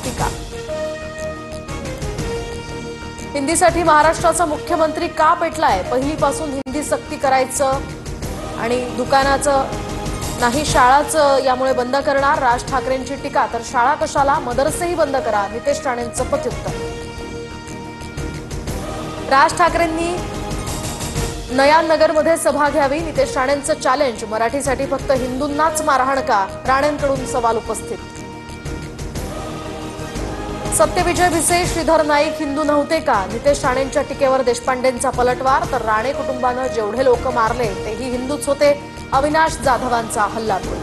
टीका। हिंदीसाठी महाराष्ट्राचा मुख्यमंत्री का पेटलाय? पहिलीपासून हिंदी सक्ती करायचं आणि दुकानाचं नाही शाळाचं यामुळे बंद करणार। राज ठाकरेंची टीका। तर शाळा कशाला, मदरसेही बंद करा, नितेश राणेंचं प्रत्युत्तर। राज ठाकरेंनी नयानगरमध्ये सभा घ्यावी, नितेश राणेंचं चॅलेंज। मराठीसाठी फक्त हिंदूंनाच मारहाण का? राणेंकडून सवाल उपस्थित। सत्यविजय भिसे, श्रीधर नाईक हिंदू नव्हते का? नितेश राणेंच्या टीकेवर देशपांडेंचा पलटवार। तर राणे कुटुंबानं जेवढे लोक मारले तेही हिंदूच होते, अविनाश जाधवांचा हल्लाबोल।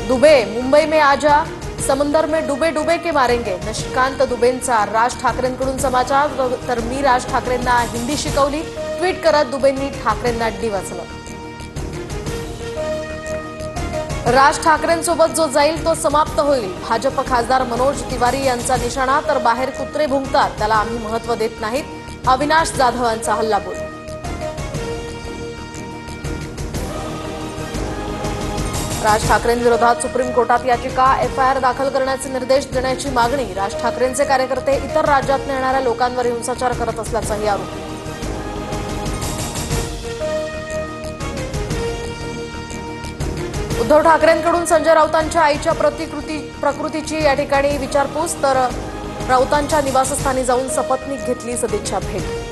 दुबे, मुंबई में आजा, समंदर में डुबे डुबे के मारेंगे। निशिकांत दुबेंचा राज ठाकरेंकडून समाचार। तर मी राज ठाकरेंना हिंदी शिकवली, ट्विट करत दुबेंनी ठाकरेंना डिवचलं। राज ठाकरेंसोबत जो जाईल तो समाप्त होईल, भाजप खासदार मनोज तिवारी यांचा निशाणा। तर बाहेर कुत्रे भुंकतात त्याला आम्ही महत्त्व देत नाहीत, अविनाश जाधवांचा हल्लाबोल। राज ठाकरेंविरोधात सुप्रीम कोर्टात याचिका, एफआयआर दाखल करण्याचे निर्देश देण्याची मागणी। राज ठाकरेंचे कार्यकर्ते इतर राज्यातून येणाऱ्या लोकांवर हिंसाचार करत असल्याचाही आरोप। उद्धव ठाकरेंकडून संजय राऊतांच्या आईच्या प्रकृतीची या ठिकाणी विचारपूस। तर राऊतांच्या निवासस्थानी जाऊन सपत्नीक घेतली सदिच्छा भेट।